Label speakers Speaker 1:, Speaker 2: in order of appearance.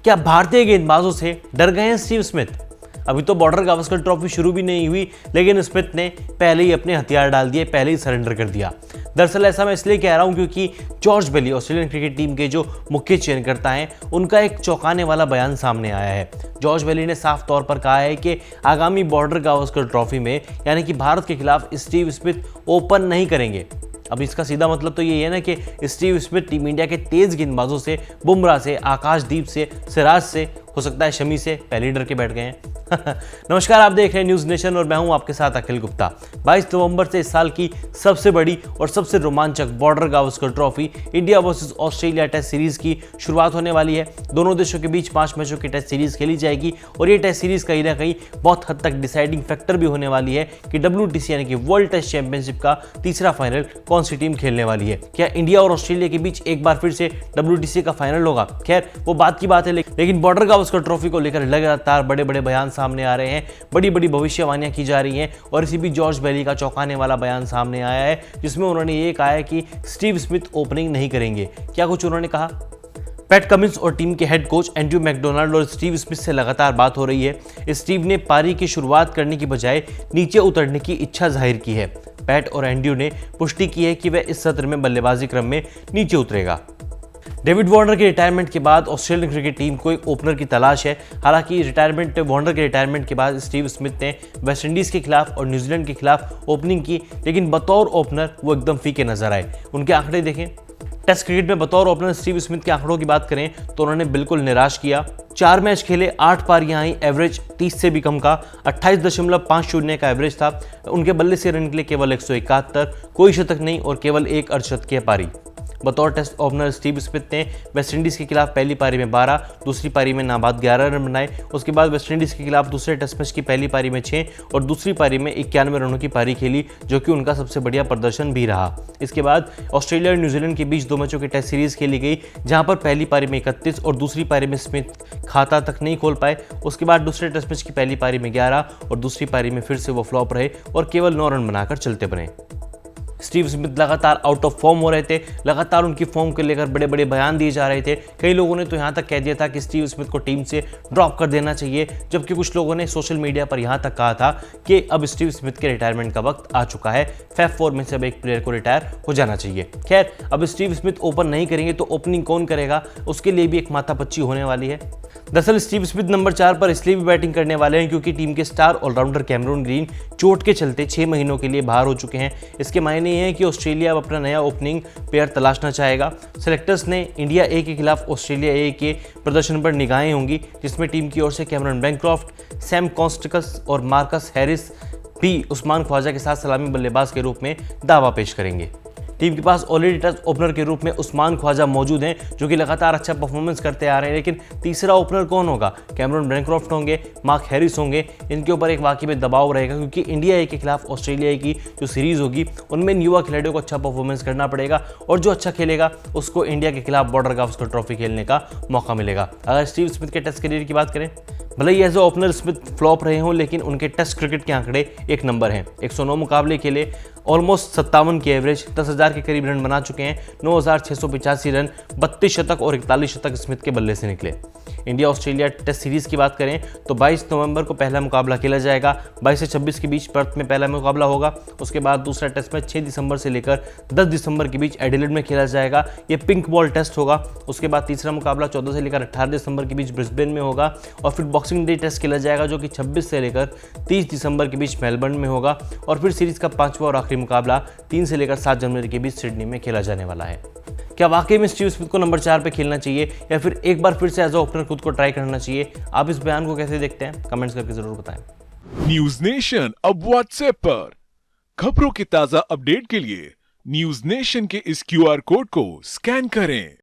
Speaker 1: क्या भारतीय गेंदबाजों से डर गए हैं स्टीव स्मिथ? अभी तो बॉर्डर गावस्कर ट्रॉफी शुरू भी नहीं हुई, लेकिन स्मिथ ने पहले ही अपने हथियार डाल दिए, पहले ही सरेंडर कर दिया। दरअसल ऐसा मैं इसलिए कह रहा हूं क्योंकि जॉर्ज बेली, ऑस्ट्रेलियन क्रिकेट टीम के जो मुख्य चयनकर्ता हैं, उनका एक चौंकाने वाला बयान सामने आया है। जॉर्ज बेली ने साफ तौर पर कहा है कि आगामी बॉर्डर गावस्कर ट्रॉफी में यानी कि भारत के खिलाफ स्टीव स्मिथ ओपन नहीं करेंगे। अब इसका सीधा मतलब तो ये है ना कि स्टीव स्मिथ टीम इंडिया के तेज गेंदबाजों से, बुमराह से, आकाशदीप से, सिराज से, हो सकता है शमी से पहले डर के बैठ गए हैं। नमस्कार, आप देख रहे हैं न्यूज नेशन और मैं हूं आपके साथ अखिल गुप्ता। 22 नवंबर से इस साल की सबसे बड़ी और सबसे रोमांचक border Gavaskar trophy India versus Australia test series की शुरुआत होने वाली है। दोनों देशों के बीच 5 मैचों की टेस्ट सीरीज खेली जाएगी और ये टेस्ट सीरीज कहीं ना कहीं बहुत हद तक डिसाइडिंग फैक्टर भी होने वाली है कि WTC यानी कि वर्ल्ड टेस्ट चैंपियनशिप का तीसरा फाइनल कौन सी टीम खेलने वाली है। क्या इंडिया और ऑस्ट्रेलिया के बीच एक बार फिर से WTC का फाइनल होगा? खैर, वो बात की बात है, लेकिन बॉर्डर गावस्कर ट्रॉफी को लेकर लगातार बड़े बड़े बयान सामने आ रहे हैं, बड़ी बड़ी भविष्यवाणियां की जा रही हैं और इसी बीच जॉर्ज बेली का चौंकाने वाला बयान सामने आया है, जिसमें उन्होंने ये कहा है कि स्टीव स्मिथ ओपनिंग नहीं करेंगे। क्या कुछ उन्होंने कहा? पैट कमिंस और टीम के हेड कोच एंड्रयू मैकडोनाल्ड और स्टीव स्मिथ से लगातार बात हो रही है। स्टीव ने पारी की शुरुआत करने की बजाय नीचे उतरने की इच्छा जाहिर की है। पैट और एंड्रयू ने पुष्टि की है कि वह इस सत्र में बल्लेबाजी क्रम में नीचे उतरेगा। डेविड वार्नर के रिटायरमेंट के बाद ऑस्ट्रेलियन क्रिकेट टीम को एक ओपनर की तलाश है। हालांकि वार्नर के रिटायरमेंट के बाद स्टीव स्मिथ ने वेस्टइंडीज के खिलाफ और न्यूजीलैंड के खिलाफ ओपनिंग की, लेकिन बतौर ओपनर वो एकदम फीके नजर आए। उनके आंकड़े देखें। टेस्ट क्रिकेट में बतौर ओपनर स्टीव स्मिथ के आंकड़ों की बात करें तो उन्होंने बिल्कुल निराश किया। 4 मैच खेले, 8 पारियां आई, एवरेज 30 से भी कम का 28.50 का एवरेज था। उनके बल्ले से रन निकले केवल 171, कोई शतक नहीं और केवल एक अर्धशतक की पारी। बतौर टेस्ट ओपनर स्टीव स्मिथ ने वेस्टइंडीज के खिलाफ पहली पारी में 12, दूसरी पारी में नाबाद 11 रन बनाए। उसके बाद वेस्टइंडीज के खिलाफ दूसरे टेस्ट मैच की पहली पारी में 6 और दूसरी पारी में 91 रनों की पारी खेली, जो कि उनका सबसे बढ़िया प्रदर्शन भी रहा। इसके बाद ऑस्ट्रेलिया और न्यूजीलैंड के बीच 2 मैचों की टेस्ट सीरीज खेली गई, जहां पर पहली पारी में 31 और दूसरी पारी में स्मिथ खाता तक नहीं खोल पाए। उसके बाद दूसरे टेस्ट मैच की पहली पारी में 11 और दूसरी पारी में फिर से वो फ्लॉप रहे और केवल 9 रन बनाकर चलते बने। स्टीव स्मिथ लगातार आउट ऑफ फॉर्म हो रहे थे, लगातार उनकी फॉर्म को लेकर बड़े बड़े बयान दिए जा रहे थे। कई लोगों ने तो यहाँ तक कह दिया था कि स्टीव स्मिथ को टीम से ड्रॉप कर देना चाहिए, जबकि कुछ लोगों ने सोशल मीडिया पर यहाँ तक कहा था कि अब स्टीव स्मिथ के रिटायरमेंट का वक्त आ चुका है, फैब 4 में से अब एक प्लेयर को रिटायर हो जाना चाहिए। खैर, अब स्टीव स्मिथ ओपन नहीं करेंगे तो ओपनिंग कौन करेगा, उसके लिए भी एक माथापच्ची होने वाली है। दरअसल स्टीव स्मिथ नंबर 4 पर इसलिए भी बैटिंग करने वाले हैं क्योंकि टीम के स्टार ऑलराउंडर कैमरून ग्रीन चोट के चलते 6 महीनों के लिए बाहर हो चुके हैं। इसके मायने ये हैं कि ऑस्ट्रेलिया अब अपना नया ओपनिंग पेयर तलाशना चाहेगा। सेलेक्टर्स ने इंडिया ए के खिलाफ ऑस्ट्रेलिया ए के प्रदर्शन पर निगाहें होंगी, जिसमें टीम की ओर से कैमरन बैनक्रॉफ्ट, सैम कॉन्स्टकस और मार्कस हैरिस भी उस्मान ख्वाजा के साथ सलामी बल्लेबाज के रूप में दावा पेश करेंगे। टीम के पास ऑलरेडी टेस्ट ओपनर के रूप में उस्मान ख्वाजा मौजूद हैं, जो कि लगातार अच्छा परफॉर्मेंस करते आ रहे हैं, लेकिन तीसरा ओपनर कौन होगा? कैमरन बैनक्रॉफ्ट होंगे, मार्क हैरिस होंगे? इनके ऊपर एक वाकई में दबाव रहेगा क्योंकि इंडिया ए के खिलाफ ऑस्ट्रेलिया की जो सीरीज होगी उनमें युवा खिलाड़ियों को अच्छा परफॉर्मेंस करना पड़ेगा और जो अच्छा खेलेगा उसको इंडिया के खिलाफ बॉर्डर गावस्कर ट्रॉफी खेलने का मौका मिलेगा। अगर स्टीव स्मिथ के टेस्ट करियर की बात करें, भले ही as a opener Smith flop रहे हों, लेकिन उनके टेस्ट क्रिकेट के आंकड़े एक नंबर हैं। 109 मुकाबले खेले, ऑलमोस्ट 57 की एवरेज, 10,000 के करीब रन बना चुके हैं, 9,685 रन, 32 शतक और 41 शतक स्मिथ के बल्ले से निकले। इंडिया ऑस्ट्रेलिया टेस्ट सीरीज की बात करें तो 22 नवंबर को पहला मुकाबला खेला जाएगा। 22 से 26 के बीच पर्थ में पहला मुकाबला होगा। उसके बाद दूसरा टेस्ट मैच 6 दिसंबर से लेकर 10 दिसंबर के बीच एडिलेड में खेला जाएगा। ये पिंक बॉल टेस्ट होगा। उसके बाद तीसरा मुकाबला 14 से लेकर 18 दिसंबर के बीच ब्रिस्बेन में होगा और फिर बॉक्सिंग डे टेस्ट खेला जाएगा, जो कि 26 से लेकर 30 दिसंबर के बीच मेलबर्न में होगा और फिर सीरीज का 5वां और आखिरी मुकाबला 3 से लेकर 7 जनवरी के बीच सिडनी में खेला जाने वाला है। क्या वाकई में स्टीव स्मिथ को नंबर 4 पे खेलना चाहिए या फिर एक बार फिर से एज अ ओपनर खुद को ट्राई करना चाहिए? आप इस बयान को कैसे देखते हैं? कमेंट्स करके जरूर बताएं।
Speaker 2: न्यूज नेशन अब व्हाट्सएप पर खबरों के ताजा अपडेट के लिए न्यूज नेशन के इस QR कोड को स्कैन करें।